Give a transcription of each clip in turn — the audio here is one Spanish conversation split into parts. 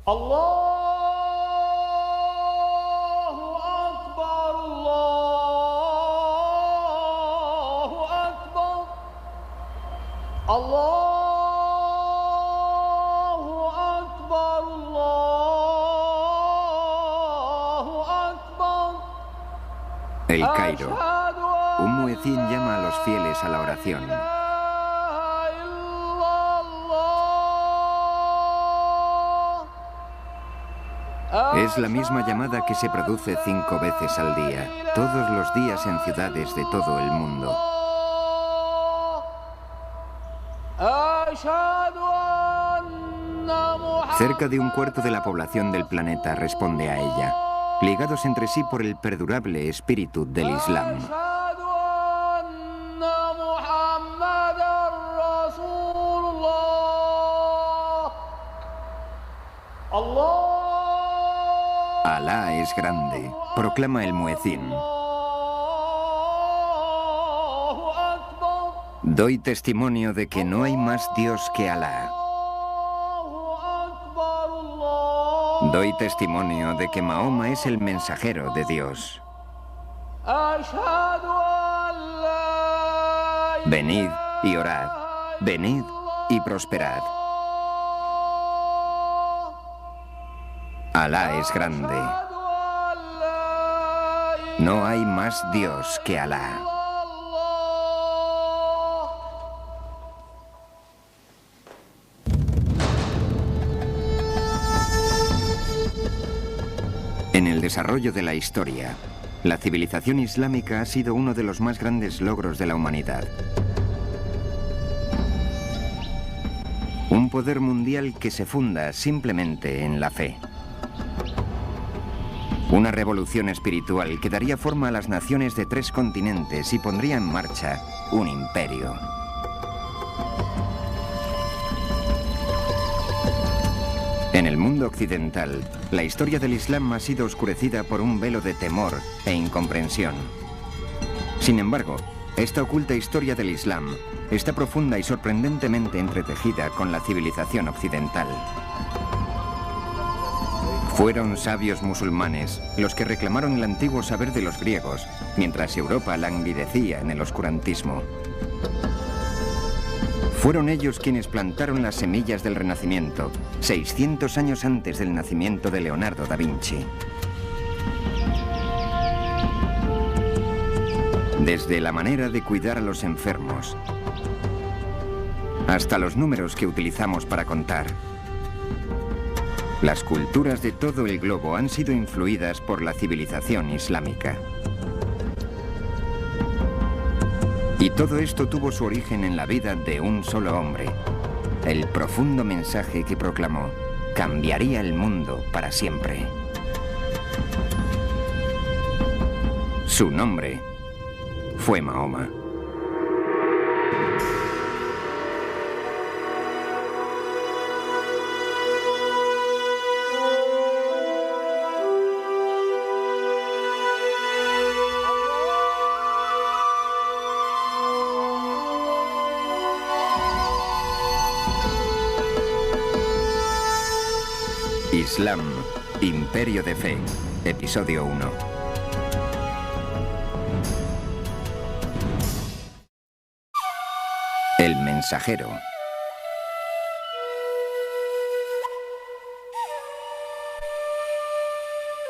Allahu Akbar, Allahu Akbar, Allahu Akbar, Allahu Akbar. El Cairo. Un muecín llama a los fieles a la oración. Es la misma llamada que se produce 5 veces al día, todos los días en ciudades de todo el mundo. Cerca de un cuarto de la población del planeta responde a ella, ligados entre sí por el perdurable espíritu del Islam. Alá es grande, proclama el muecín. Doy testimonio de que no hay más Dios que Alá. Doy testimonio de que Mahoma es el mensajero de Dios. Venid y orad, venid y prosperad. Alá es grande. No hay más Dios que Alá. En el desarrollo de la historia, la civilización islámica ha sido uno de los más grandes logros de la humanidad. Un poder mundial que se funda simplemente en la fe. Una revolución espiritual que daría forma a las naciones de 3 continentes y pondría en marcha un imperio. En el mundo occidental, la historia del Islam ha sido oscurecida por un velo de temor e incomprensión. Sin embargo, esta oculta historia del Islam está profunda y sorprendentemente entretejida con la civilización occidental. Fueron sabios musulmanes los que reclamaron el antiguo saber de los griegos, mientras Europa languidecía en el oscurantismo. Fueron ellos quienes plantaron las semillas del Renacimiento, 600 años antes del nacimiento de Leonardo da Vinci. Desde la manera de cuidar a los enfermos, hasta los números que utilizamos para contar, las culturas de todo el globo han sido influidas por la civilización islámica. Y todo esto tuvo su origen en la vida de un solo hombre. El profundo mensaje que proclamó cambiaría el mundo para siempre. Su nombre fue Mahoma. Islam, Imperio de Fe, Episodio 1. El mensajero.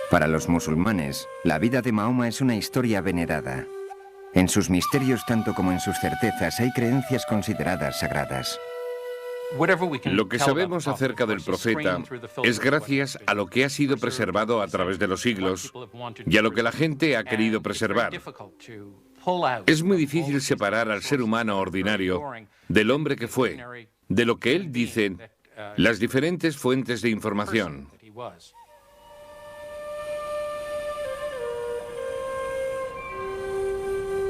Para los musulmanes, la vida de Mahoma es una historia venerada. En sus misterios, tanto como en sus certezas, hay creencias consideradas sagradas. Lo que sabemos acerca del profeta es gracias a lo que ha sido preservado a través de los siglos y a lo que la gente ha querido preservar. Es muy difícil separar al ser humano ordinario del hombre que fue, de lo que él dice, las diferentes fuentes de información.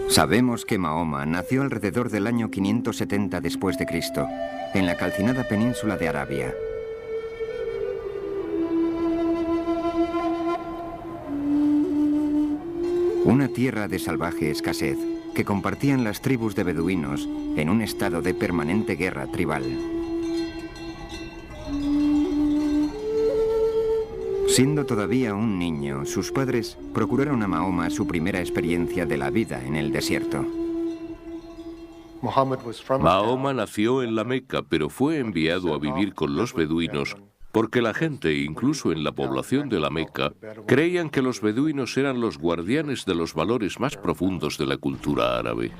Sabemos que Mahoma nació alrededor del año 570 después de Cristo, en la calcinada península de Arabia. Una tierra de salvaje escasez que compartían las tribus de beduinos en un estado de permanente guerra tribal. Siendo todavía un niño, sus padres procuraron a Mahoma su primera experiencia de la vida en el desierto. Mahoma nació en la Meca, pero fue enviado a vivir con los beduinos porque la gente, incluso en la población de la Meca, creían que los beduinos eran los guardianes de los valores más profundos de la cultura árabe.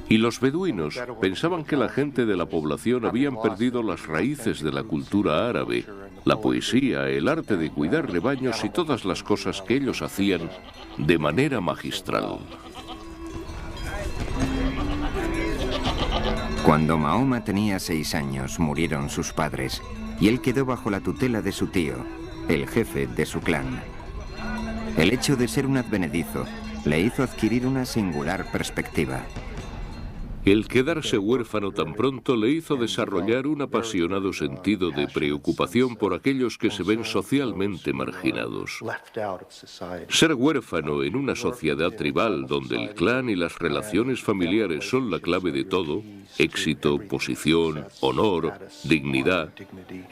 Y los beduinos pensaban que la gente de la población habían perdido las raíces de la cultura árabe, la poesía, el arte de cuidar rebaños y todas las cosas que ellos hacían de manera magistral. Cuando Mahoma tenía 6 años, murieron sus padres y él quedó bajo la tutela de su tío, el jefe de su clan. El hecho de ser un advenedizo le hizo adquirir una singular perspectiva. El quedarse huérfano tan pronto le hizo desarrollar un apasionado sentido de preocupación por aquellos que se ven socialmente marginados. Ser huérfano en una sociedad tribal donde el clan y las relaciones familiares son la clave de todo, éxito, posición, honor, dignidad,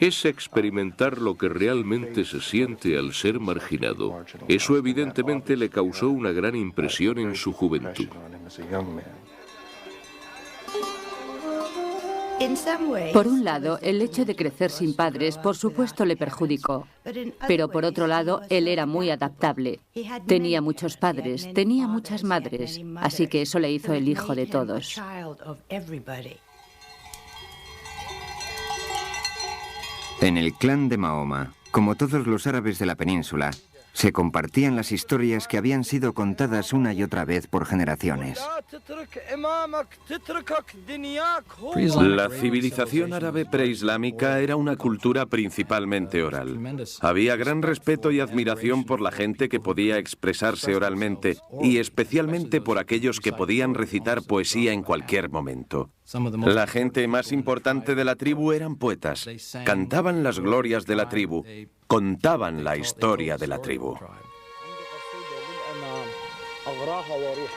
es experimentar lo que realmente se siente al ser marginado. Eso evidentemente le causó una gran impresión en su juventud. Por un lado, el hecho de crecer sin padres, por supuesto, le perjudicó. Pero por otro lado, él era muy adaptable. Tenía muchos padres, tenía muchas madres, así que eso le hizo el hijo de todos. En el clan de Mahoma, como todos los árabes de la península, se compartían las historias que habían sido contadas una y otra vez por generaciones. La civilización árabe preislámica era una cultura principalmente oral. Había gran respeto y admiración por la gente que podía expresarse oralmente y especialmente por aquellos que podían recitar poesía en cualquier momento. La gente más importante de la tribu eran poetas. Cantaban las glorias de la tribu, contaban la historia de la tribu.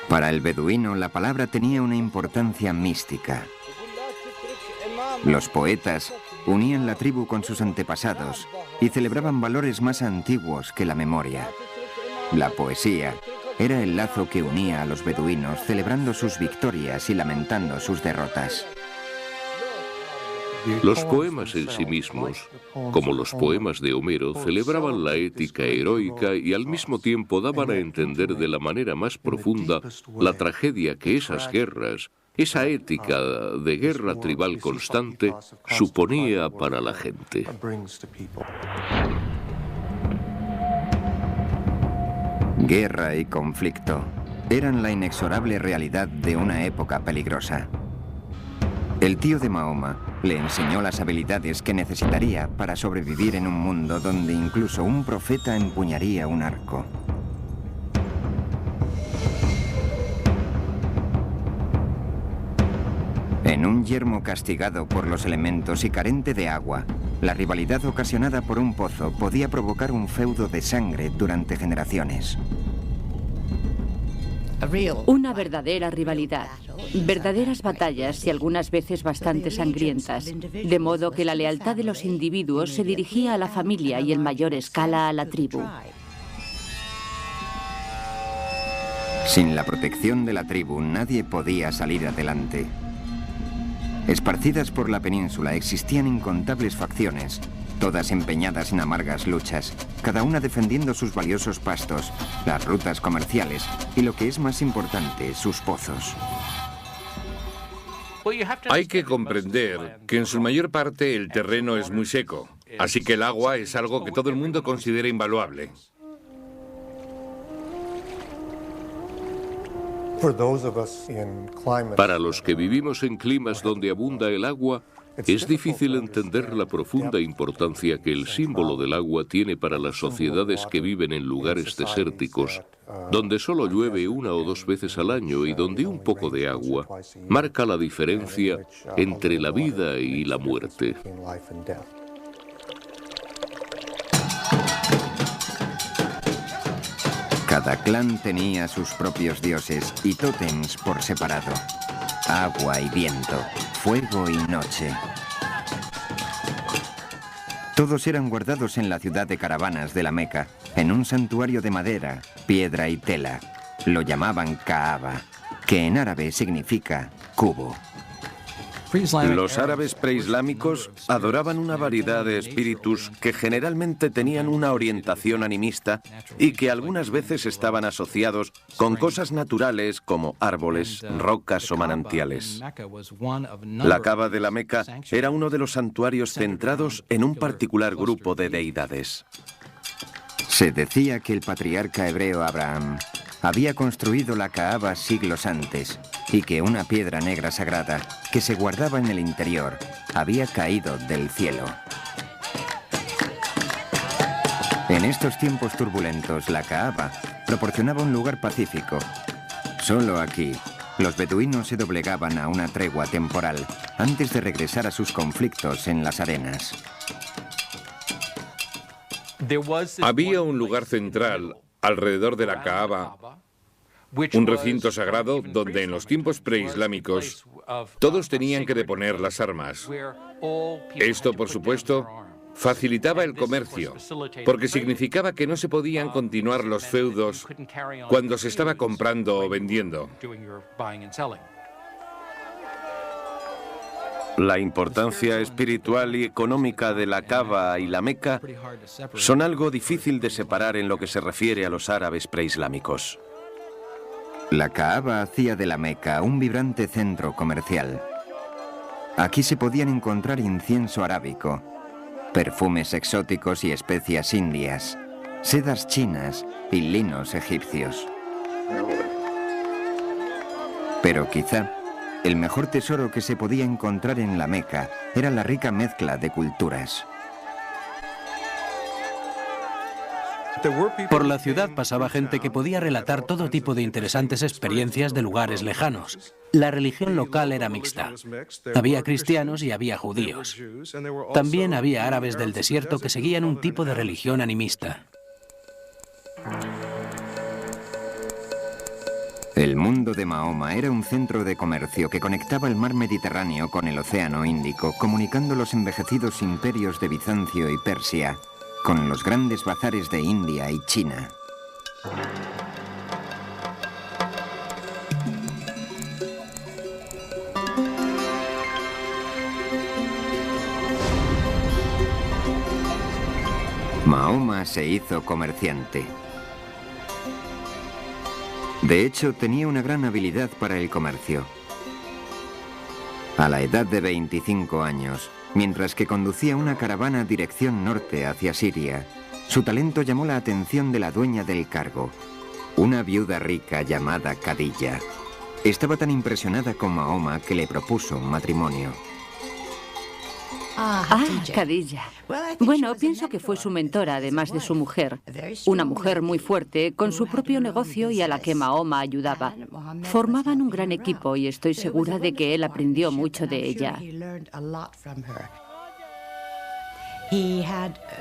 Para el beduino, la palabra tenía una importancia mística. Los poetas unían la tribu con sus antepasados y celebraban valores más antiguos que la memoria. La poesía era el lazo que unía a los beduinos, celebrando sus victorias y lamentando sus derrotas. Los poemas en sí mismos, como los poemas de Homero, celebraban la ética heroica y al mismo tiempo daban a entender de la manera más profunda la tragedia que esas guerras, esa ética de guerra tribal constante, suponía para la gente. Guerra y conflicto eran la inexorable realidad de una época peligrosa. El tío de Mahoma le enseñó las habilidades que necesitaría para sobrevivir en un mundo donde incluso un profeta empuñaría un arco. En un yermo castigado por los elementos y carente de agua, la rivalidad ocasionada por un pozo podía provocar un feudo de sangre durante generaciones. Una verdadera rivalidad, verdaderas batallas y algunas veces bastante sangrientas, de modo que la lealtad de los individuos se dirigía a la familia y en mayor escala a la tribu. Sin la protección de la tribu, nadie podía salir adelante. Esparcidas por la península existían incontables facciones, todas empeñadas en amargas luchas, cada una defendiendo sus valiosos pastos, las rutas comerciales y, lo que es más importante, sus pozos. Hay que comprender que en su mayor parte el terreno es muy seco, así que el agua es algo que todo el mundo considera invaluable. Para los que vivimos en climas donde abunda el agua, es difícil entender la profunda importancia que el símbolo del agua tiene para las sociedades que viven en lugares desérticos, donde solo llueve 1 o 2 veces al año y donde un poco de agua marca la diferencia entre la vida y la muerte. Cada clan tenía sus propios dioses y tótems por separado. Agua y viento, fuego y noche. Todos eran guardados en la ciudad de caravanas de la Meca, en un santuario de madera, piedra y tela. Lo llamaban Kaaba, que en árabe significa cubo. Los árabes preislámicos adoraban una variedad de espíritus que generalmente tenían una orientación animista y que algunas veces estaban asociados con cosas naturales como árboles, rocas o manantiales. La Kaaba de la Meca era uno de los santuarios centrados en un particular grupo de deidades. Se decía que el patriarca hebreo Abraham había construido la Kaaba siglos antes y que una piedra negra sagrada que se guardaba en el interior había caído del cielo. En estos tiempos turbulentos, la Kaaba proporcionaba un lugar pacífico. Solo aquí, los beduinos se doblegaban a una tregua temporal antes de regresar a sus conflictos en las arenas. Había un lugar central alrededor de la Kaaba, un recinto sagrado donde en los tiempos preislámicos todos tenían que deponer las armas. Esto, por supuesto, facilitaba el comercio, porque significaba que no se podían continuar los feudos cuando se estaba comprando o vendiendo. La importancia espiritual y económica de la Kaaba y la Meca son algo difícil de separar en lo que se refiere a los árabes preislámicos. La Kaaba hacía de la Meca un vibrante centro comercial. Aquí se podían encontrar incienso arábico, perfumes exóticos y especias indias, sedas chinas y linos egipcios. Pero quizá el mejor tesoro que se podía encontrar en la Meca era la rica mezcla de culturas. Por la ciudad pasaba gente que podía relatar todo tipo de interesantes experiencias de lugares lejanos. La religión local era mixta. Había cristianos y había judíos. También había árabes del desierto que seguían un tipo de religión animista. El mundo de Mahoma era un centro de comercio que conectaba el mar Mediterráneo con el Océano Índico, comunicando los envejecidos imperios de Bizancio y Persia con los grandes bazares de India y China. Mahoma se hizo comerciante. De hecho, tenía una gran habilidad para el comercio. A la edad de 25 años, mientras que conducía una caravana dirección norte hacia Siria, su talento llamó la atención de la dueña del cargo, una viuda rica llamada Khadija. Estaba tan impresionada con Mahoma que le propuso matrimonio. Khadija. Bueno, pienso que fue su mentora, además de su mujer. Una mujer muy fuerte, con su propio negocio y a la que Mahoma ayudaba. Formaban un gran equipo y estoy segura de que él aprendió mucho de ella.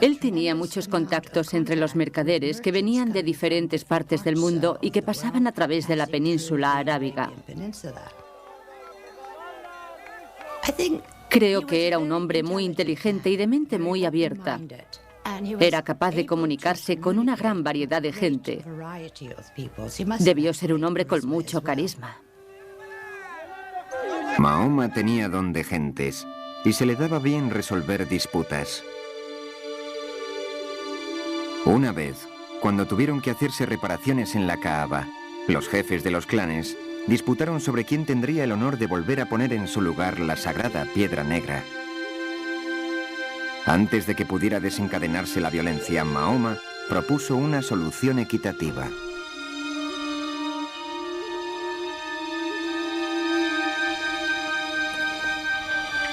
Él tenía muchos contactos entre los mercaderes que venían de diferentes partes del mundo y que pasaban a través de la península arábiga. Creo que era un hombre muy inteligente y de mente muy abierta. Era capaz de comunicarse con una gran variedad de gente. Debió ser un hombre con mucho carisma. Mahoma tenía don de gentes y se le daba bien resolver disputas. Una vez, cuando tuvieron que hacerse reparaciones en la Kaaba, los jefes de los clanes disputaron sobre quién tendría el honor de volver a poner en su lugar la sagrada piedra negra. Antes de que pudiera desencadenarse la violencia, Mahoma propuso una solución equitativa.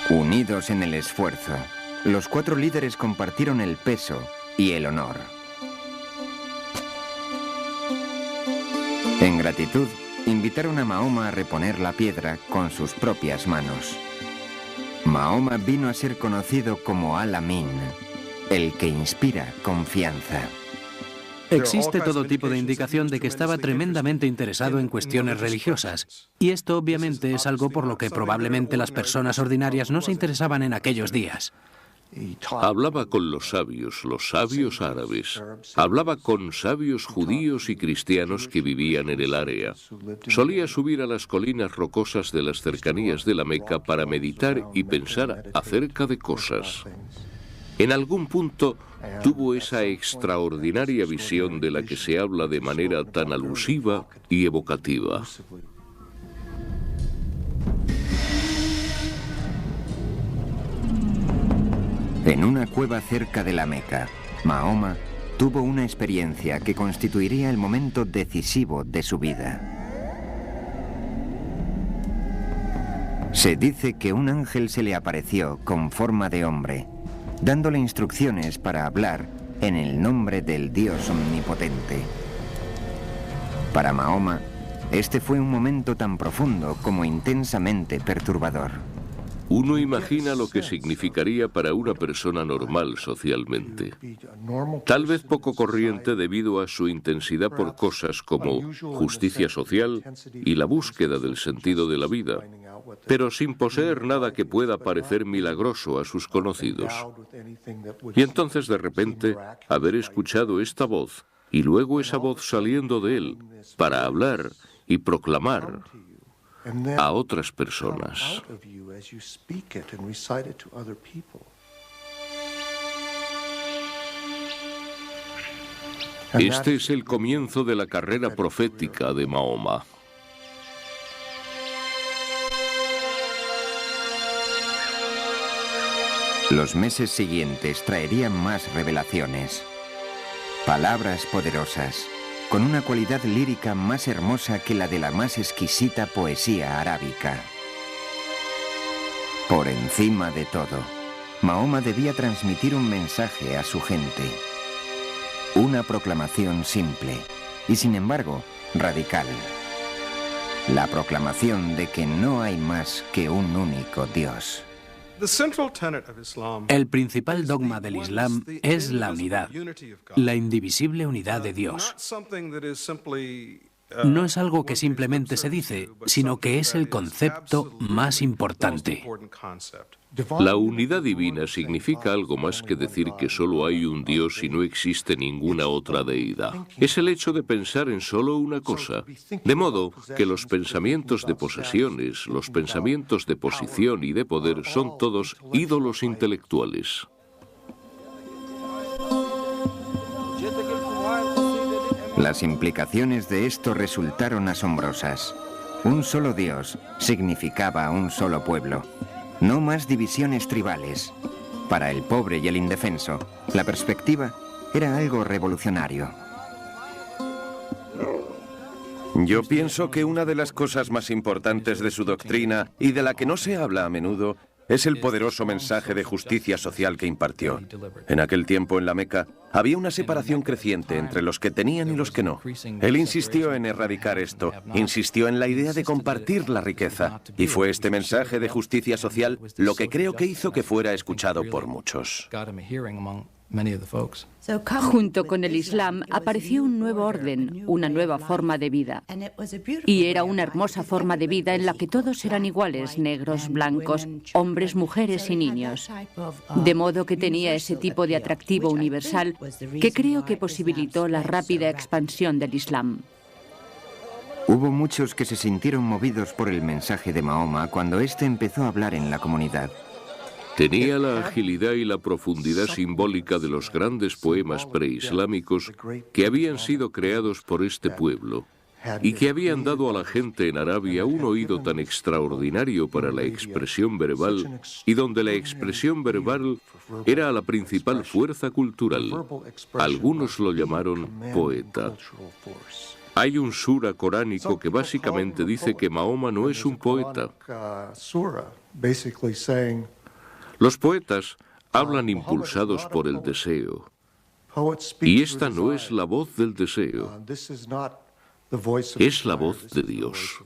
Unidos en el esfuerzo, los 4 líderes compartieron el peso y el honor. En gratitud, invitaron a Mahoma a reponer la piedra con sus propias manos. Mahoma vino a ser conocido como Al-Amin, el que inspira confianza. Existe todo tipo de indicación de que estaba tremendamente interesado en cuestiones religiosas. Y esto obviamente es algo por lo que probablemente las personas ordinarias no se interesaban en aquellos días. Hablaba con los sabios árabes. Hablaba con sabios judíos y cristianos que vivían en el área. Solía subir a las colinas rocosas de las cercanías de la Meca para meditar y pensar acerca de cosas. En algún punto tuvo esa extraordinaria visión de la que se habla de manera tan alusiva y evocativa. En una cueva cerca de la Meca, Mahoma tuvo una experiencia que constituiría el momento decisivo de su vida. Se dice que un ángel se le apareció con forma de hombre, dándole instrucciones para hablar en el nombre del Dios omnipotente. Para Mahoma, este fue un momento tan profundo como intensamente perturbador. Uno imagina lo que significaría para una persona normal socialmente. Tal vez poco corriente debido a su intensidad por cosas como justicia social y la búsqueda del sentido de la vida, pero sin poseer nada que pueda parecer milagroso a sus conocidos. Y entonces de repente haber escuchado esta voz y luego esa voz saliendo de él para hablar y proclamar a otras personas. Este es el comienzo de la carrera profética de Mahoma. Los meses siguientes traerían más revelaciones. Palabras poderosas, con una cualidad lírica más hermosa que la de la más exquisita poesía arábica. Por encima de todo, Mahoma debía transmitir un mensaje a su gente. Una proclamación simple y, sin embargo, radical. La proclamación de que no hay más que un único Dios. El principal dogma del Islam es la unidad, la indivisible unidad de Dios. No es algo que simplemente se dice, sino que es el concepto más importante. La unidad divina significa algo más que decir que solo hay un Dios y no existe ninguna otra deidad. Es el hecho de pensar en solo una cosa. De modo que los pensamientos de posesiones, los pensamientos de posición y de poder son todos ídolos intelectuales. Las implicaciones de esto resultaron asombrosas. Un solo Dios significaba un solo pueblo. No más divisiones tribales. Para el pobre y el indefenso, la perspectiva era algo revolucionario. Yo pienso que una de las cosas más importantes de su doctrina, y de la que no se habla a menudo, es el poderoso mensaje de justicia social que impartió. En aquel tiempo en la Meca había una separación creciente entre los que tenían y los que no. Él insistió en erradicar esto, insistió en la idea de compartir la riqueza, y fue este mensaje de justicia social lo que creo que hizo que fuera escuchado por muchos. Junto con el Islam apareció un nuevo orden, una nueva forma de vida. Y era una hermosa forma de vida en la que todos eran iguales, negros, blancos, hombres, mujeres y niños. De modo que tenía ese tipo de atractivo universal que creo que posibilitó la rápida expansión del Islam. Hubo muchos que se sintieron movidos por el mensaje de Mahoma cuando éste empezó a hablar en la comunidad. Tenía la agilidad y la profundidad simbólica de los grandes poemas preislámicos que habían sido creados por este pueblo y que habían dado a la gente en Arabia un oído tan extraordinario para la expresión verbal y donde la expresión verbal era la principal fuerza cultural. Algunos lo llamaron poeta. Hay un sura coránico que básicamente dice que Mahoma no es un poeta. Los poetas hablan impulsados por el deseo, y esta no es la voz del deseo, es la voz de Dios.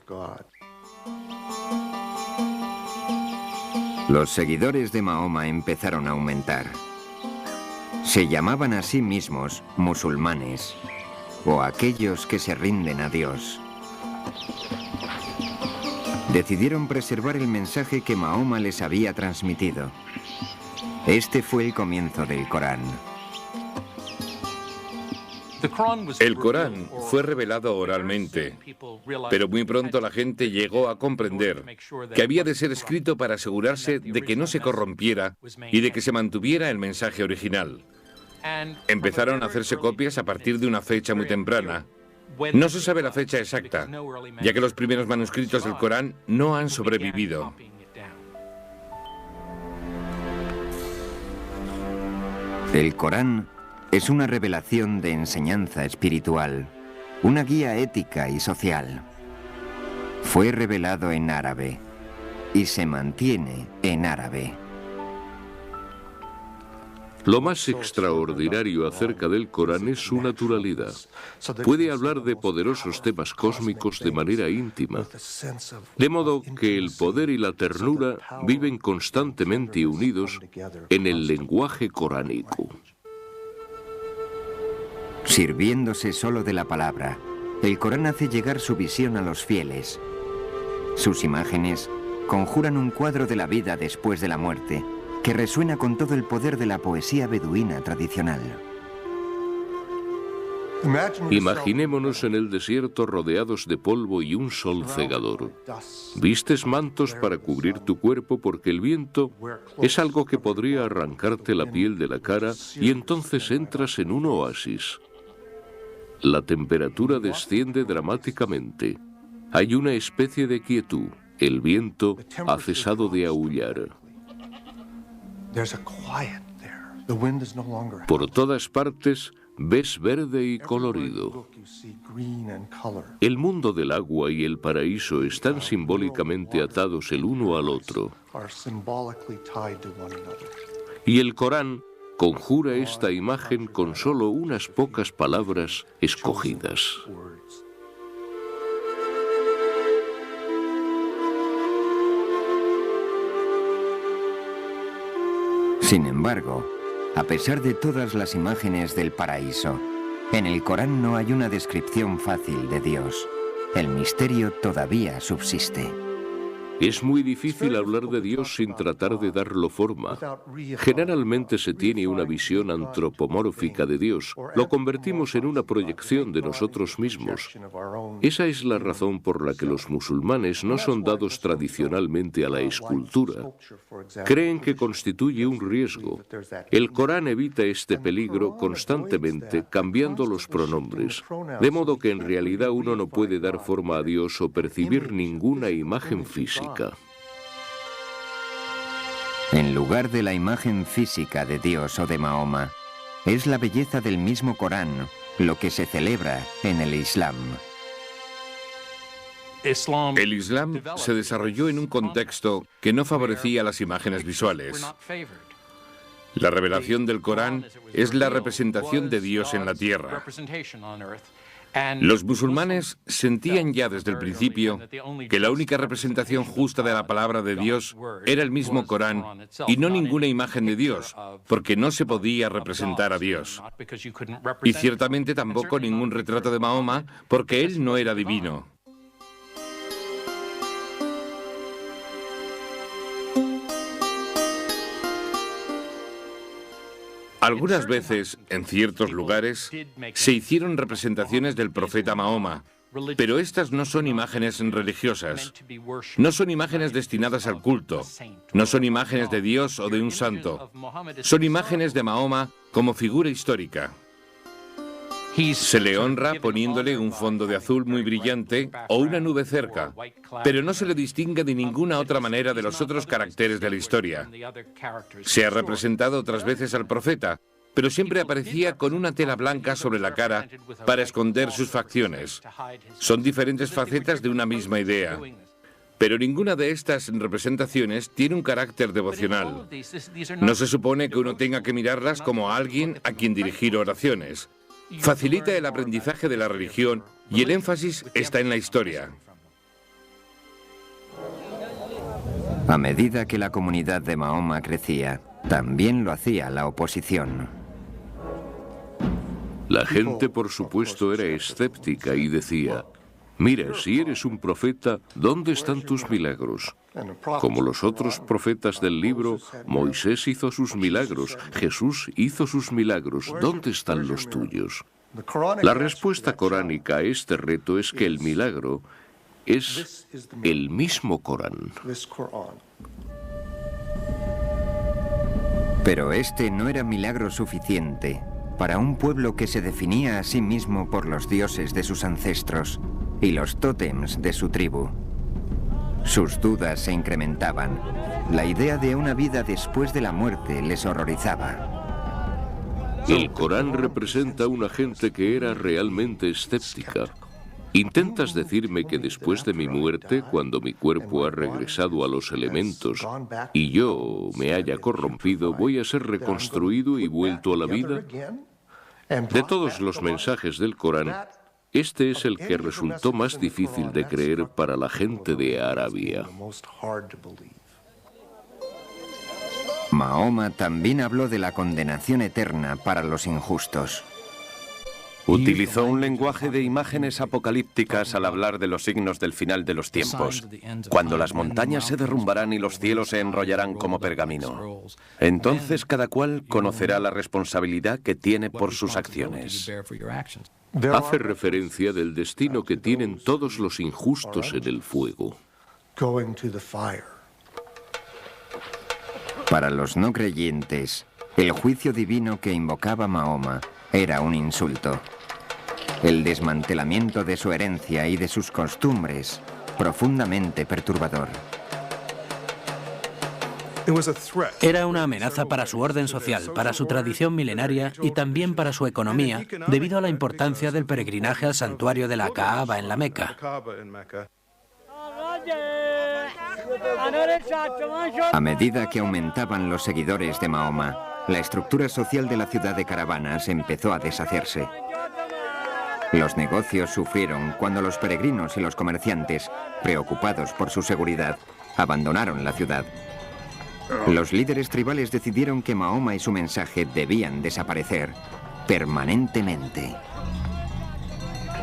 Los seguidores de Mahoma empezaron a aumentar. Se llamaban a sí mismos musulmanes, o aquellos que se rinden a Dios. Decidieron preservar el mensaje que Mahoma les había transmitido. Este fue el comienzo del Corán. El Corán fue revelado oralmente, pero muy pronto la gente llegó a comprender que había de ser escrito para asegurarse de que no se corrompiera y de que se mantuviera el mensaje original. Empezaron a hacerse copias a partir de una fecha muy temprana. No se sabe la fecha exacta, ya que los primeros manuscritos del Corán no han sobrevivido. El Corán es una revelación de enseñanza espiritual, una guía ética y social. Fue revelado en árabe y se mantiene en árabe. Lo más extraordinario acerca del Corán es su naturalidad. Puede hablar de poderosos temas cósmicos de manera íntima, de modo que el poder y la ternura viven constantemente unidos en el lenguaje coránico. Sirviéndose solo de la palabra, el Corán hace llegar su visión a los fieles. Sus imágenes conjuran un cuadro de la vida después de la muerte, que resuena con todo el poder de la poesía beduina tradicional. Imaginémonos en el desierto rodeados de polvo y un sol cegador. Vistes mantos para cubrir tu cuerpo porque el viento es algo que podría arrancarte la piel de la cara y entonces entras en un oasis. La temperatura desciende dramáticamente. Hay una especie de quietud. El viento ha cesado de aullar. Por todas partes ves verde y colorido. El mundo del agua y el paraíso están simbólicamente atados el uno al otro. Y el Corán conjura esta imagen con solo unas pocas palabras escogidas. Sin embargo, a pesar de todas las imágenes del paraíso, en el Corán no hay una descripción fácil de Dios. El misterio todavía subsiste. Es muy difícil hablar de Dios sin tratar de darlo forma. Generalmente se tiene una visión antropomórfica de Dios. Lo convertimos en una proyección de nosotros mismos. Esa es la razón por la que los musulmanes no son dados tradicionalmente a la escultura. Creen que constituye un riesgo. El Corán evita este peligro constantemente cambiando los pronombres, de modo que en realidad uno no puede dar forma a Dios o percibir ninguna imagen física. En lugar de la imagen física de Dios o de Mahoma, es la belleza del mismo Corán lo que se celebra en el Islam. El Islam se desarrolló en un contexto que no favorecía las imágenes visuales. La revelación del Corán es la representación de Dios en la tierra. Los musulmanes sentían ya desde el principio que la única representación justa de la palabra de Dios era el mismo Corán y no ninguna imagen de Dios, porque no se podía representar a Dios. Y ciertamente tampoco ningún retrato de Mahoma, porque él no era divino. Algunas veces, en ciertos lugares, se hicieron representaciones del profeta Mahoma, pero estas no son imágenes religiosas, no son imágenes destinadas al culto, no son imágenes de Dios o de un santo, son imágenes de Mahoma como figura histórica. Se le honra poniéndole un fondo de azul muy brillante o una nube cerca, pero no se le distingue de ninguna otra manera de los otros caracteres de la historia. Se ha representado otras veces al profeta, pero siempre aparecía con una tela blanca sobre la cara para esconder sus facciones. Son diferentes facetas de una misma idea. Pero ninguna de estas representaciones tiene un carácter devocional. No se supone que uno tenga que mirarlas como a alguien a quien dirigir oraciones. Facilita el aprendizaje de la religión y el énfasis está en la historia. A medida que la comunidad de Mahoma crecía, también lo hacía la oposición. La gente, por supuesto, era escéptica y decía: mira, si eres un profeta, ¿dónde están tus milagros? Como los otros profetas del libro, Moisés hizo sus milagros, Jesús hizo sus milagros. ¿Dónde están los tuyos? La respuesta coránica a este reto es que el milagro es el mismo Corán. Pero este no era milagro suficiente para un pueblo que se definía a sí mismo por los dioses de sus ancestros y los tótems de su tribu. Sus dudas se incrementaban. La idea de una vida después de la muerte les horrorizaba. El Corán representa una gente que era realmente escéptica. ¿Intentas decirme que después de mi muerte, cuando mi cuerpo ha regresado a los elementos y yo me haya corrompido, voy a ser reconstruido y vuelto a la vida? De todos los mensajes del Corán, este es el que resultó más difícil de creer para la gente de Arabia. Mahoma también habló de la condenación eterna para los injustos. Utilizó un lenguaje de imágenes apocalípticas al hablar de los signos del final de los tiempos, cuando las montañas se derrumbarán y los cielos se enrollarán como pergamino. Entonces cada cual conocerá la responsabilidad que tiene por sus acciones. Hace referencia del destino que tienen todos los injustos en el fuego. Para los no creyentes, el juicio divino que invocaba Mahoma era un insulto. El desmantelamiento de su herencia y de sus costumbres, profundamente perturbador. Era una amenaza para su orden social, para su tradición milenaria y también para su economía, debido a la importancia del peregrinaje al santuario de la Kaaba en la Meca. A medida que aumentaban los seguidores de Mahoma, la estructura social de la ciudad de caravanas empezó a deshacerse. Los negocios sufrieron cuando los peregrinos y los comerciantes, preocupados por su seguridad, abandonaron la ciudad. Los líderes tribales decidieron que Mahoma y su mensaje debían desaparecer permanentemente.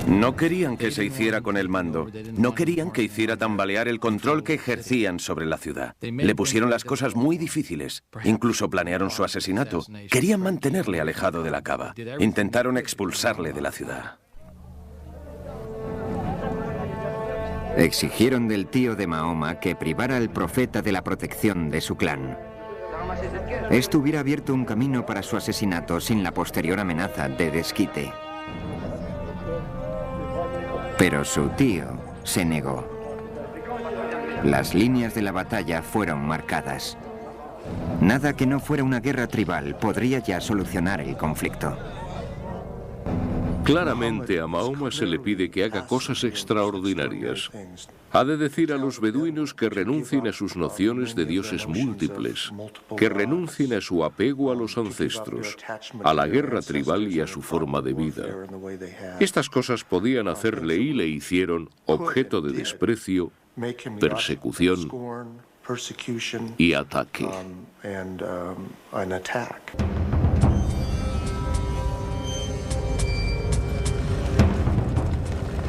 No querían que se hiciera con el mando. No querían que hiciera tambalear el control que ejercían sobre la ciudad. Le pusieron las cosas muy difíciles. Incluso planearon su asesinato. Querían mantenerle alejado de la Kaaba. Intentaron expulsarle de la ciudad. Exigieron del tío de Mahoma que privara al profeta de la protección de su clan. Esto hubiera abierto un camino para su asesinato sin la posterior amenaza de desquite. Pero su tío se negó. Las líneas de la batalla fueron marcadas. Nada que no fuera una guerra tribal podría ya solucionar el conflicto. Claramente a Mahoma se le pide que haga cosas extraordinarias. Ha de decir a los beduinos que renuncien a sus nociones de dioses múltiples, que renuncien a su apego a los ancestros, a la guerra tribal y a su forma de vida. Estas cosas podían hacerle y le hicieron objeto de desprecio, persecución y ataque.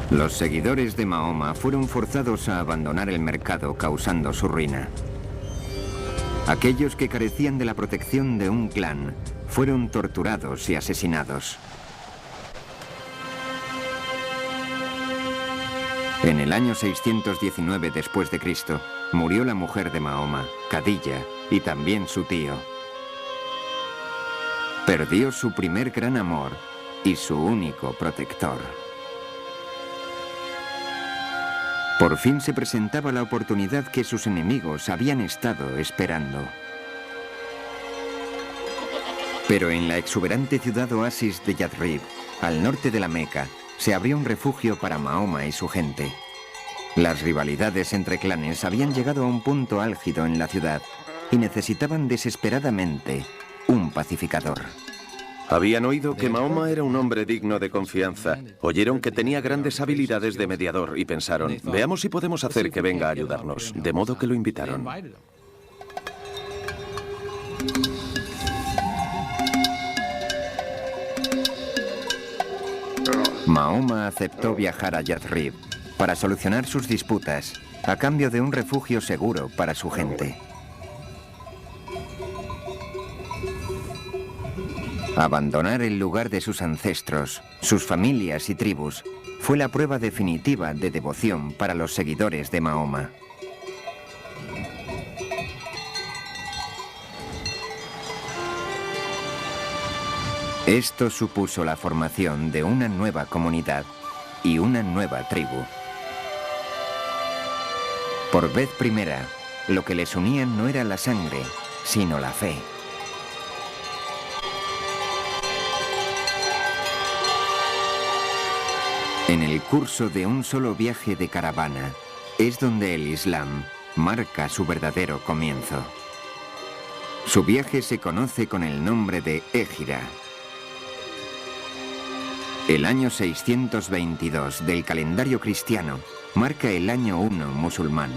Los seguidores de Mahoma fueron forzados a abandonar el mercado, causando su ruina. Aquellos que carecían de la protección de un clan fueron torturados y asesinados. En el año 619 después de Cristo, murió la mujer de Mahoma, Khadija, y también su tío. Perdió su primer gran amor y su único protector. Por fin se presentaba la oportunidad que sus enemigos habían estado esperando. Pero en la exuberante ciudad oasis de Yathrib, al norte de la Meca, se abrió un refugio para Mahoma y su gente. Las rivalidades entre clanes habían llegado a un punto álgido en la ciudad y necesitaban desesperadamente un pacificador. Habían oído que Mahoma era un hombre digno de confianza. Oyeron que tenía grandes habilidades de mediador y pensaron, veamos si podemos hacer que venga a ayudarnos. De modo que lo invitaron. Mahoma aceptó viajar a Yathrib para solucionar sus disputas a cambio de un refugio seguro para su gente. Abandonar el lugar de sus ancestros, sus familias y tribus, fue la prueba definitiva de devoción para los seguidores de Mahoma. Esto supuso la formación de una nueva comunidad y una nueva tribu. Por vez primera, lo que les unía no era la sangre, sino la fe. En el curso de un solo viaje de caravana, es donde el Islam marca su verdadero comienzo. Su viaje se conoce con el nombre de Égira. El año 622 del calendario cristiano marca el año 1 musulmán.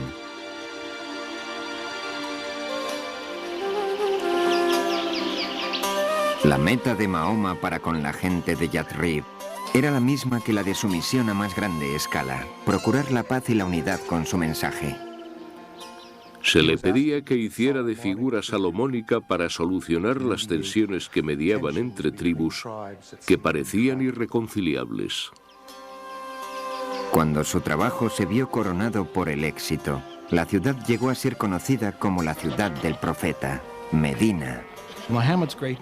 La meta de Mahoma para con la gente de Yathrib era la misma que la de su misión a más grande escala, procurar la paz y la unidad con su mensaje. Se le pedía que hiciera de figura salomónica para solucionar las tensiones que mediaban entre tribus que parecían irreconciliables. Cuando su trabajo se vio coronado por el éxito, la ciudad llegó a ser conocida como la ciudad del profeta, Medina.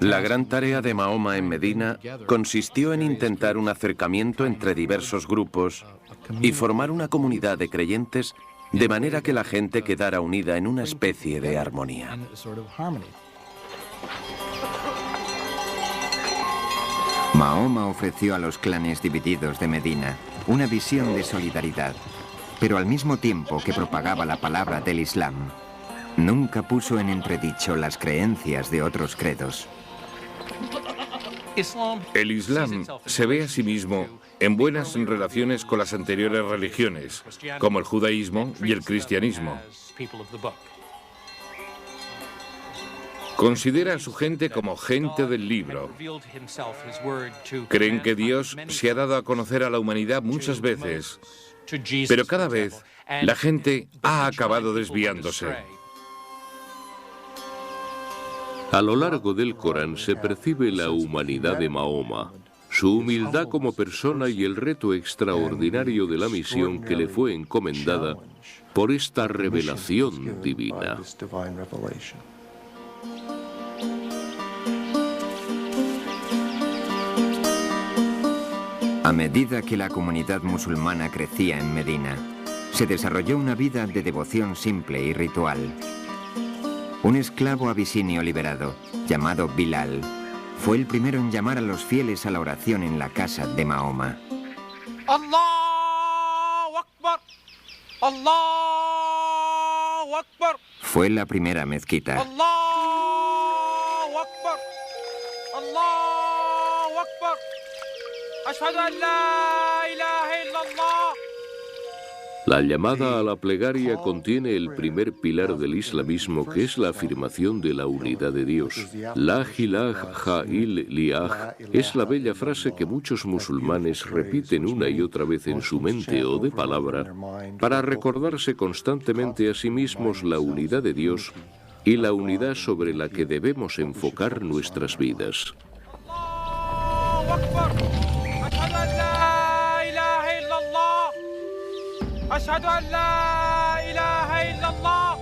La gran tarea de Mahoma en Medina consistió en intentar un acercamiento entre diversos grupos y formar una comunidad de creyentes de manera que la gente quedara unida en una especie de armonía. Mahoma ofreció a los clanes divididos de Medina una visión de solidaridad, pero al mismo tiempo que propagaba la palabra del Islam, nunca puso en entredicho las creencias de otros credos. El Islam se ve a sí mismo en buenas relaciones con las anteriores religiones, como el judaísmo y el cristianismo. Considera a su gente como gente del libro. Creen que Dios se ha dado a conocer a la humanidad muchas veces, pero cada vez la gente ha acabado desviándose. A lo largo del Corán se percibe la humanidad de Mahoma, su humildad como persona y el reto extraordinario de la misión que le fue encomendada por esta revelación divina. A medida que la comunidad musulmana crecía en Medina, se desarrolló una vida de devoción simple y ritual. Un esclavo abisinio liberado, llamado Bilal, fue el primero en llamar a los fieles a la oración en la casa de Mahoma. Allahu Akbar, Allahu Akbar. Fue la primera mezquita. Allahu Akbar, Allahu Akbar. Ashhadu an la ilaha illallah. La llamada a la plegaria contiene el primer pilar del islamismo, que es la afirmación de la unidad de Dios. La ilaha illallah es la bella frase que muchos musulmanes repiten una y otra vez en su mente o de palabra para recordarse constantemente a sí mismos la unidad de Dios y la unidad sobre la que debemos enfocar nuestras vidas. Ashhadu an la ilaha illallah.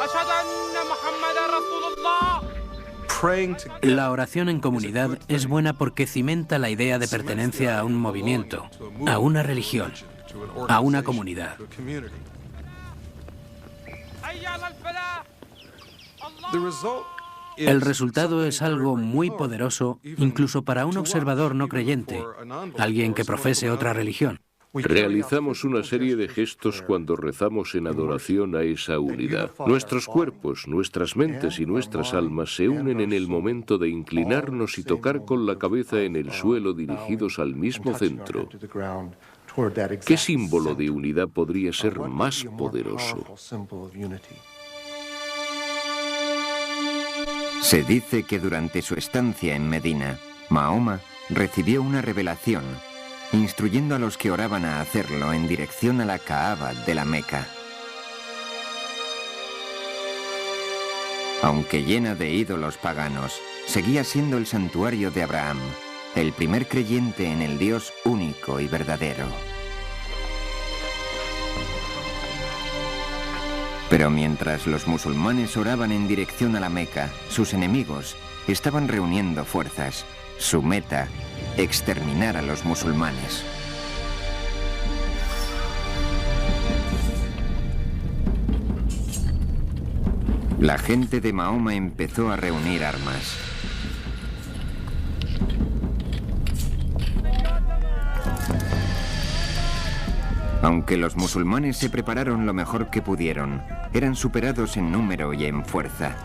Ashhadu anna Muhammadan Rasulullah. La oración en comunidad es buena porque cimenta la idea de pertenencia a un movimiento, a una religión, a una comunidad. El resultado es algo muy poderoso, incluso para un observador no creyente, alguien que profese otra religión. Realizamos una serie de gestos cuando rezamos en adoración a esa unidad. Nuestros cuerpos, nuestras mentes y nuestras almas se unen en el momento de inclinarnos y tocar con la cabeza en el suelo dirigidos al mismo centro. ¿Qué símbolo de unidad podría ser más poderoso? Se dice que durante su estancia en Medina, Mahoma recibió una revelación instruyendo a los que oraban a hacerlo en dirección a la Kaaba de la Meca. Aunque llena de ídolos paganos, seguía siendo el santuario de Abraham, el primer creyente en el Dios único y verdadero. Pero mientras los musulmanes oraban en dirección a la Meca, sus enemigos estaban reuniendo fuerzas. Su meta, exterminar a los musulmanes. La gente de Mahoma empezó a reunir armas. Aunque los musulmanes se prepararon lo mejor que pudieron, eran superados en número y en fuerza.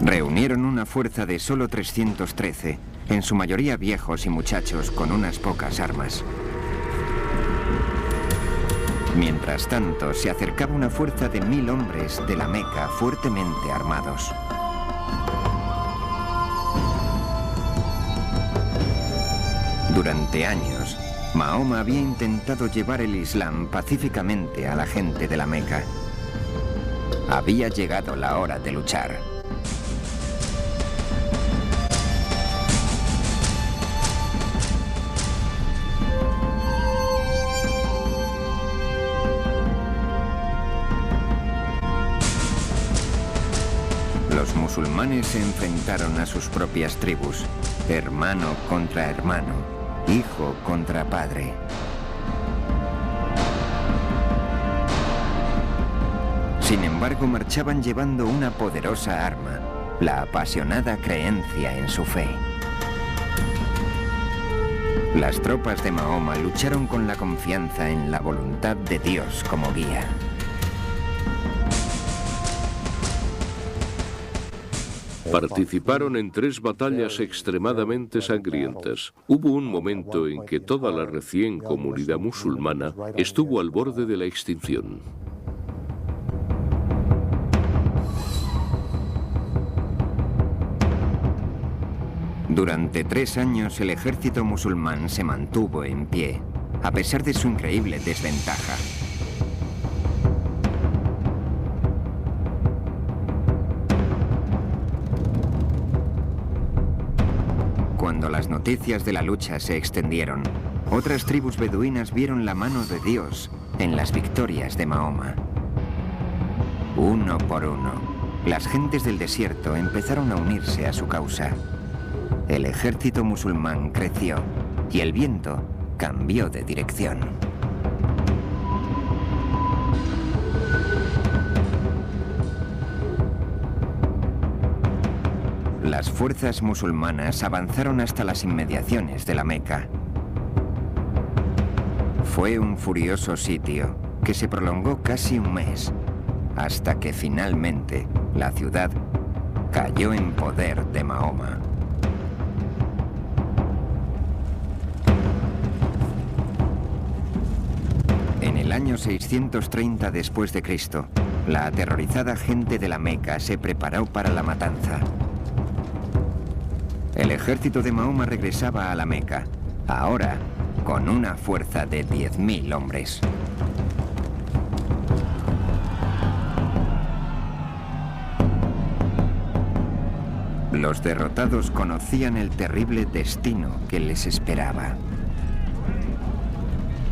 Reunieron una fuerza de solo 313, en su mayoría viejos y muchachos con unas pocas armas. Mientras tanto, se acercaba una fuerza de 1000 hombres de la Meca fuertemente armados. Durante años, Mahoma había intentado llevar el Islam pacíficamente a la gente de la Meca. Había llegado la hora de luchar. Los musulmanes se enfrentaron a sus propias tribus, hermano contra hermano, hijo contra padre. Sin embargo, marchaban llevando una poderosa arma, la apasionada creencia en su fe. Las tropas de Mahoma lucharon con la confianza en la voluntad de Dios como guía. Participaron en 3 batallas extremadamente sangrientas. Hubo un momento en que toda la recién comunidad musulmana estuvo al borde de la extinción. Durante 3 años el ejército musulmán se mantuvo en pie, a pesar de su increíble desventaja. Cuando las noticias de la lucha se extendieron, otras tribus beduinas vieron la mano de Dios en las victorias de Mahoma. Uno por uno, las gentes del desierto empezaron a unirse a su causa. El ejército musulmán creció y el viento cambió de dirección. Las fuerzas musulmanas avanzaron hasta las inmediaciones de la Meca. Fue un furioso sitio que se prolongó casi un mes, hasta que finalmente la ciudad cayó en poder de Mahoma. En el año 630 después de Cristo, la aterrorizada gente de la Meca se preparó para la matanza. El ejército de Mahoma regresaba a la Meca, ahora con una fuerza de 10.000 hombres. Los derrotados conocían el terrible destino que les esperaba.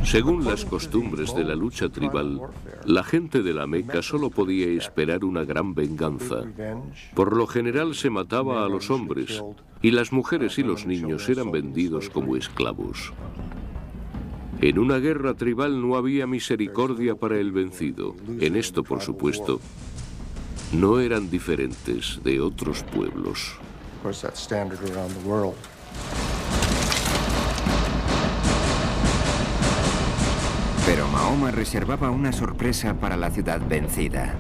Según las costumbres de la lucha tribal, la gente de la Meca solo podía esperar una gran venganza. Por lo general se mataba a los hombres y las mujeres y los niños eran vendidos como esclavos. En una guerra tribal no había misericordia para el vencido. En esto, por supuesto, no eran diferentes de otros pueblos. Pero Mahoma reservaba una sorpresa para la ciudad vencida.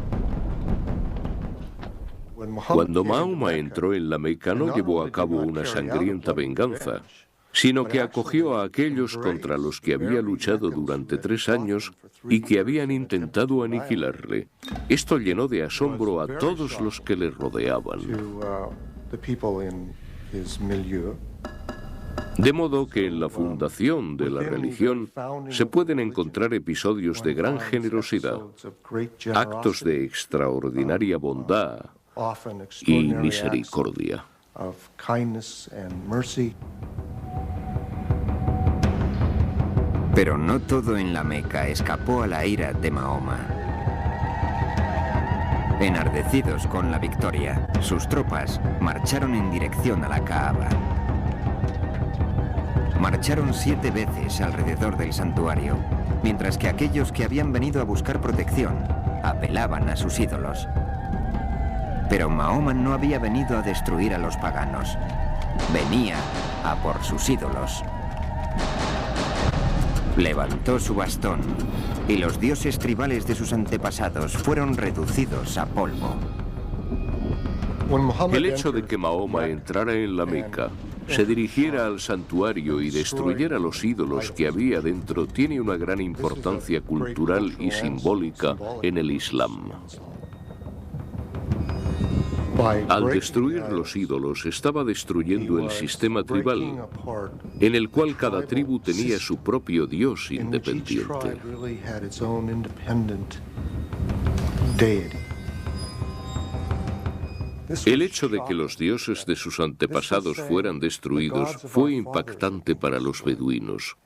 Cuando Mahoma entró en la Meca no llevó a cabo una sangrienta venganza, sino que acogió a aquellos contra los que había luchado durante 3 años y que habían intentado aniquilarle. Esto llenó de asombro a todos los que le rodeaban. De modo que en la fundación de la religión se pueden encontrar episodios de gran generosidad, actos de extraordinaria bondad y misericordia. Pero no todo en la Meca escapó a la ira de Mahoma. Enardecidos con la victoria, sus tropas marcharon en dirección a la Kaaba. Marcharon 7 veces alrededor del santuario, mientras que aquellos que habían venido a buscar protección apelaban a sus ídolos. Pero Mahoma no había venido a destruir a los paganos. Venía a por sus ídolos. Levantó su bastón y los dioses tribales de sus antepasados fueron reducidos a polvo. El hecho de que Mahoma entrara en la Meca, se dirigiera al santuario y destruyera los ídolos que había dentro tiene una gran importancia cultural y simbólica en el Islam. Al destruir los ídolos, estaba destruyendo el sistema tribal, en el cual cada tribu tenía su propio dios independiente. El hecho de que los dioses de sus antepasados fueran destruidos fue impactante para los beduinos.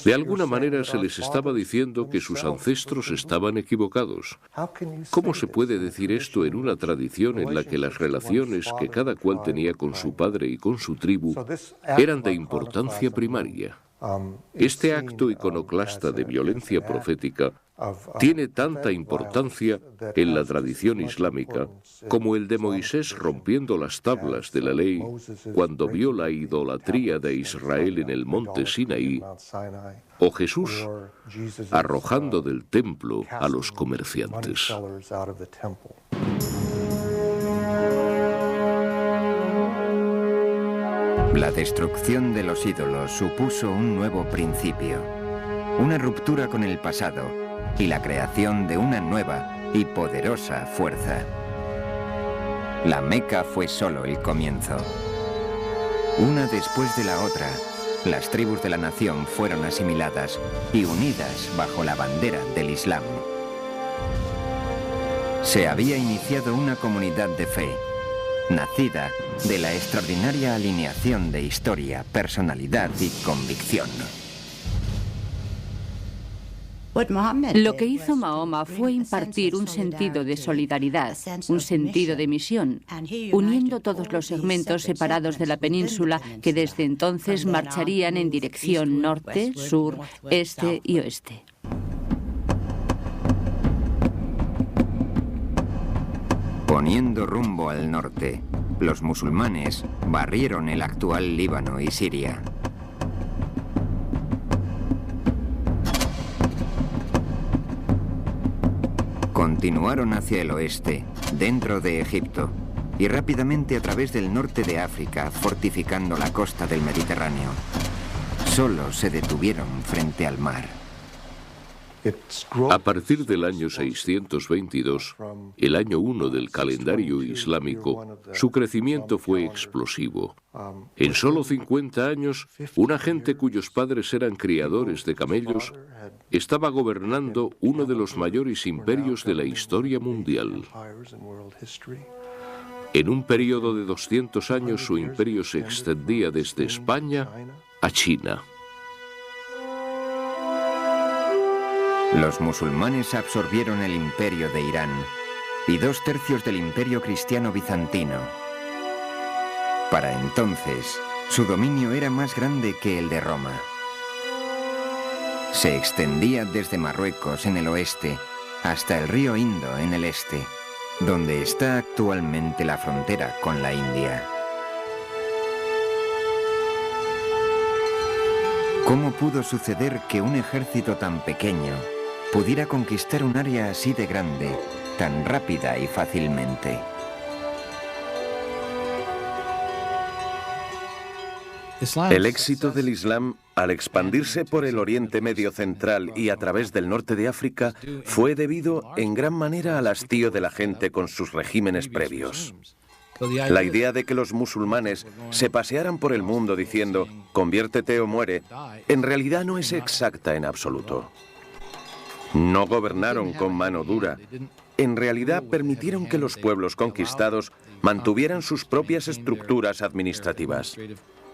De alguna manera se les estaba diciendo que sus ancestros estaban equivocados. ¿Cómo se puede decir esto en una tradición en la que las relaciones que cada cual tenía con su padre y con su tribu eran de importancia primaria? Este acto iconoclasta de violencia profética tiene tanta importancia en la tradición islámica como el de Moisés rompiendo las tablas de la ley cuando vio la idolatría de Israel en el monte Sinaí, o Jesús arrojando del templo a los comerciantes. La destrucción de los ídolos supuso un nuevo principio, una ruptura con el pasado y la creación de una nueva y poderosa fuerza. La Meca fue solo el comienzo. Una después de la otra, las tribus de la nación fueron asimiladas y unidas bajo la bandera del Islam. Se había iniciado una comunidad de fe, nacida de la extraordinaria alineación de historia, personalidad y convicción. Lo que hizo Mahoma fue impartir un sentido de solidaridad, un sentido de misión, uniendo todos los segmentos separados de la península que desde entonces marcharían en dirección norte, sur, este y oeste. Poniendo rumbo al norte, los musulmanes barrieron el actual Líbano y Siria. Continuaron hacia el oeste, dentro de Egipto, y rápidamente a través del norte de África, fortificando la costa del Mediterráneo. Solo se detuvieron frente al mar. A partir del año 622, el año 1 del calendario islámico, su crecimiento fue explosivo. En solo 50 años, una gente cuyos padres eran criadores de camellos estaba gobernando uno de los mayores imperios de la historia mundial. En un periodo de 200 años, su imperio se extendía desde España a China. Los musulmanes absorbieron el imperio de Irán y 2/3 del imperio cristiano bizantino. Para entonces, su dominio era más grande que el de Roma. Se extendía desde Marruecos en el oeste hasta el río Indo en el este, donde está actualmente la frontera con la India. ¿Cómo pudo suceder que un ejército tan pequeño pudiera conquistar un área así de grande, tan rápida y fácilmente? El éxito del Islam, al expandirse por el Oriente Medio Central y a través del norte de África, fue debido en gran manera al hastío de la gente con sus regímenes previos. La idea de que los musulmanes se pasearan por el mundo diciendo «conviértete o muere», en realidad no es exacta en absoluto. No gobernaron con mano dura. En realidad permitieron que los pueblos conquistados mantuvieran sus propias estructuras administrativas.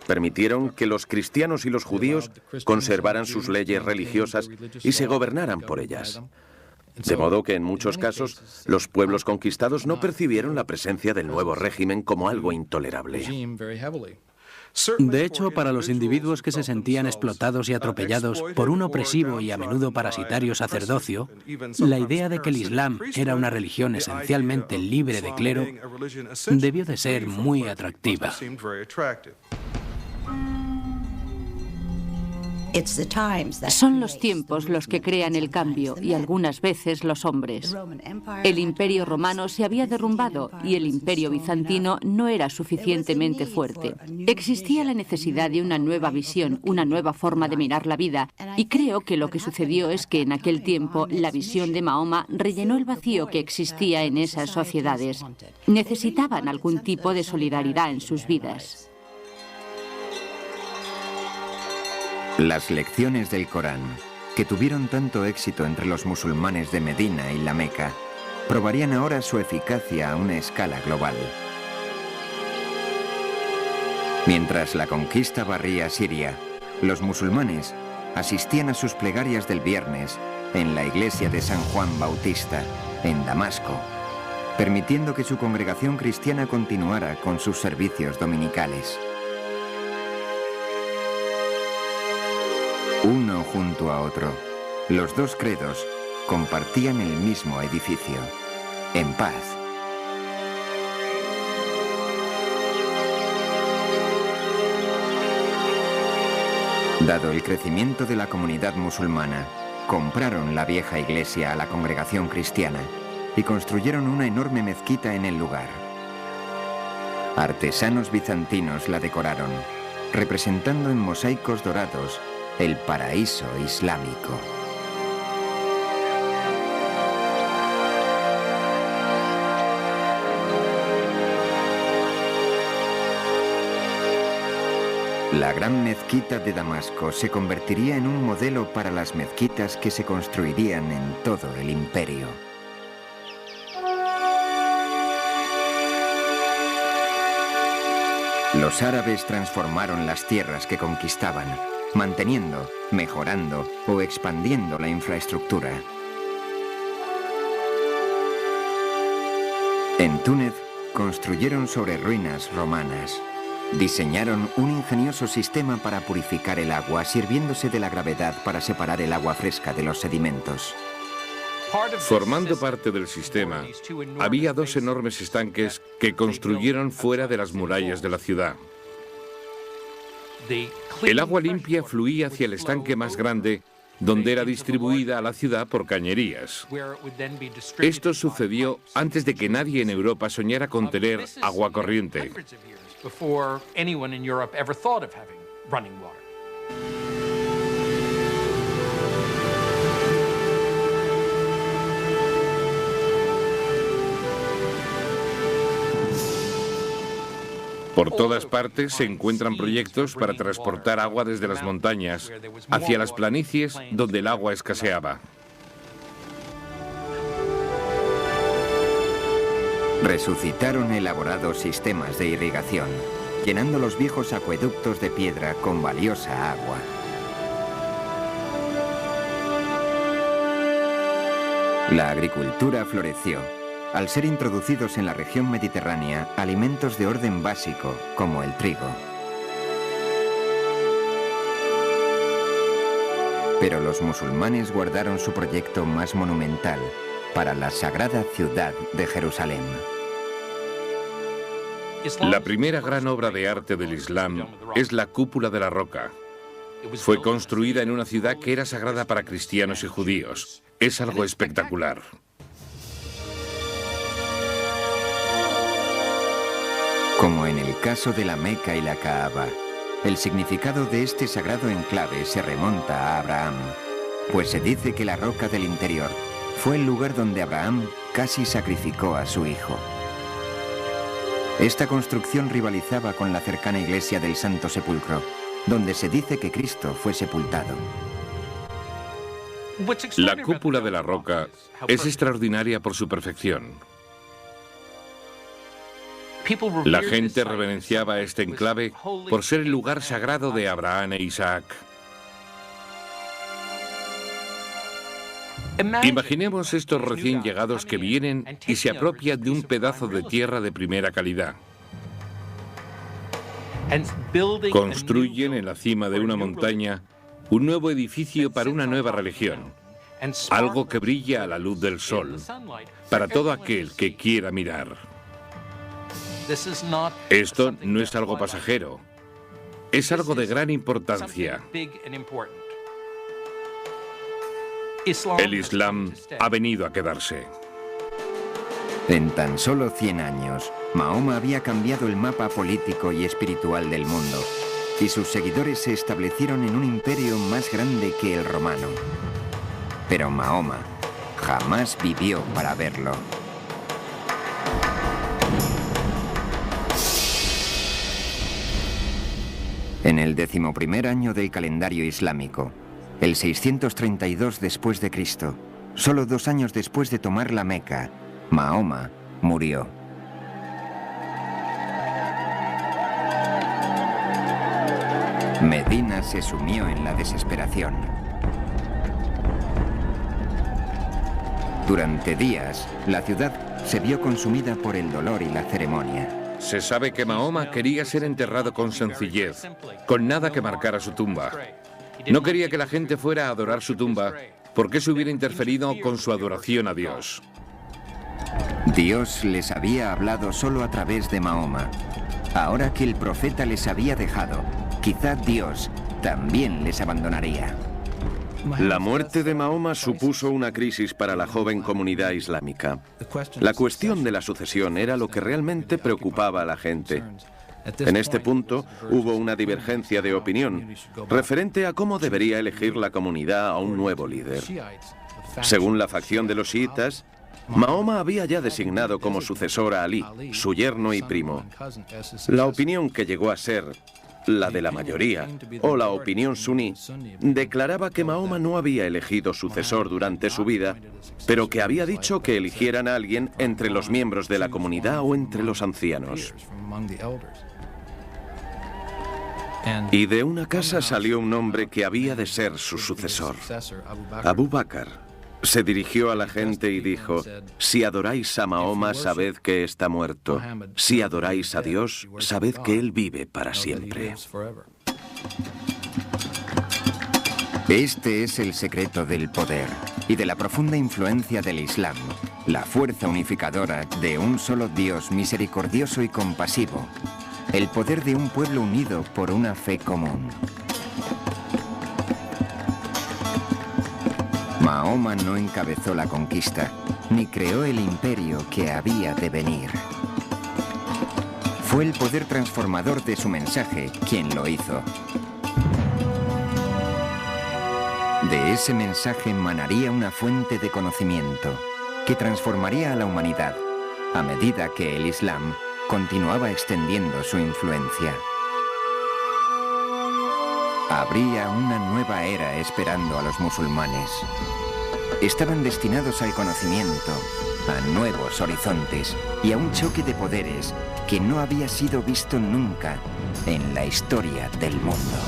Permitieron que los cristianos y los judíos conservaran sus leyes religiosas y se gobernaran por ellas. De modo que en muchos casos los pueblos conquistados no percibieron la presencia del nuevo régimen como algo intolerable. De hecho, para los individuos que se sentían explotados y atropellados por un opresivo y a menudo parasitario sacerdocio, la idea de que el Islam era una religión esencialmente libre de clero debió de ser muy atractiva. Son los tiempos los que crean el cambio y algunas veces los hombres. El Imperio Romano se había derrumbado y el Imperio Bizantino no era suficientemente fuerte. Existía la necesidad de una nueva visión, una nueva forma de mirar la vida, y creo que lo que sucedió es que en aquel tiempo la visión de Mahoma rellenó el vacío que existía en esas sociedades. Necesitaban algún tipo de solidaridad en sus vidas. Las lecciones del Corán, que tuvieron tanto éxito entre los musulmanes de Medina y la Meca, probarían ahora su eficacia a una escala global. Mientras la conquista barría Siria, los musulmanes asistían a sus plegarias del viernes en la iglesia de San Juan Bautista, en Damasco, permitiendo que su congregación cristiana continuara con sus servicios dominicales. Uno junto a otro, los dos credos compartían el mismo edificio, en paz. Dado el crecimiento de la comunidad musulmana, compraron la vieja iglesia a la congregación cristiana y construyeron una enorme mezquita en el lugar. Artesanos bizantinos la decoraron, representando en mosaicos dorados el paraíso islámico. La gran mezquita de Damasco se convertiría en un modelo para las mezquitas que se construirían en todo el imperio. Los árabes transformaron las tierras que conquistaban, manteniendo, mejorando o expandiendo la infraestructura. En Túnez, construyeron sobre ruinas romanas. Diseñaron un ingenioso sistema para purificar el agua, sirviéndose de la gravedad para separar el agua fresca de los sedimentos. Formando parte del sistema, había dos enormes estanques que construyeron fuera de las murallas de la ciudad. El agua limpia fluía hacia el estanque más grande, donde era distribuida a la ciudad por cañerías. Esto sucedió antes de que nadie en Europa soñara con tener agua corriente. Por todas partes se encuentran proyectos para transportar agua desde las montañas hacia las planicies donde el agua escaseaba. Resucitaron elaborados sistemas de irrigación, llenando los viejos acueductos de piedra con valiosa agua. La agricultura floreció, al ser introducidos en la región mediterránea alimentos de orden básico, como el trigo. Pero los musulmanes guardaron su proyecto más monumental para la sagrada ciudad de Jerusalén. La primera gran obra de arte del Islam es la Cúpula de la Roca. Fue construida en una ciudad que era sagrada para cristianos y judíos. Es algo espectacular. Como en el caso de la Meca y la Kaaba, el significado de este sagrado enclave se remonta a Abraham, pues se dice que la roca del interior fue el lugar donde Abraham casi sacrificó a su hijo. Esta construcción rivalizaba con la cercana iglesia del Santo Sepulcro, donde se dice que Cristo fue sepultado. La cúpula de la roca es extraordinaria por su perfección. La gente reverenciaba este enclave por ser el lugar sagrado de Abraham e Isaac. Imaginemos estos recién llegados que vienen y se apropian de un pedazo de tierra de primera calidad. Construyen en la cima de una montaña un nuevo edificio para una nueva religión, algo que brilla a la luz del sol, para todo aquel que quiera mirar. Esto no es algo pasajero, es algo de gran importancia. El Islam ha venido a quedarse. En tan solo 100 años, Mahoma había cambiado el mapa político y espiritual del mundo, y sus seguidores se establecieron en un imperio más grande que el romano. Pero Mahoma jamás vivió para verlo. En el 11º año del calendario islámico, el 632 después de Cristo, solo 2 años después de tomar la Meca, Mahoma murió. Medina se sumió en la desesperación. Durante días, la ciudad se vio consumida por el dolor y la ceremonia. Se sabe que Mahoma quería ser enterrado con sencillez, con nada que marcara su tumba. No quería que la gente fuera a adorar su tumba porque eso hubiera interferido con su adoración a Dios. Dios les había hablado solo a través de Mahoma. Ahora que el profeta les había dejado, quizá Dios también les abandonaría. La muerte de Mahoma supuso una crisis para la joven comunidad islámica. La cuestión de la sucesión era lo que realmente preocupaba a la gente. En este punto hubo una divergencia de opinión referente a cómo debería elegir la comunidad a un nuevo líder. Según la facción de los chiitas, Mahoma había ya designado como sucesor a Ali, su yerno y primo. La opinión que llegó a ser la de la mayoría, o la opinión suní, declaraba que Mahoma no había elegido sucesor durante su vida, pero que había dicho que eligieran a alguien entre los miembros de la comunidad o entre los ancianos. Y de una casa salió un hombre que había de ser su sucesor. Abu Bakr se dirigió a la gente y dijo: si adoráis a Mahoma, sabed que está muerto. Si adoráis a Dios, sabed que Él vive para siempre. Este es el secreto del poder y de la profunda influencia del Islam, la fuerza unificadora de un solo Dios misericordioso y compasivo, el poder de un pueblo unido por una fe común. Mahoma no encabezó la conquista, ni creó el imperio que había de venir. Fue el poder transformador de su mensaje quien lo hizo. De ese mensaje emanaría una fuente de conocimiento que transformaría a la humanidad a medida que el Islam continuaba extendiendo su influencia. Habría una nueva era esperando a los musulmanes. Estaban destinados al conocimiento, a nuevos horizontes y a un choque de poderes que no había sido visto nunca en la historia del mundo.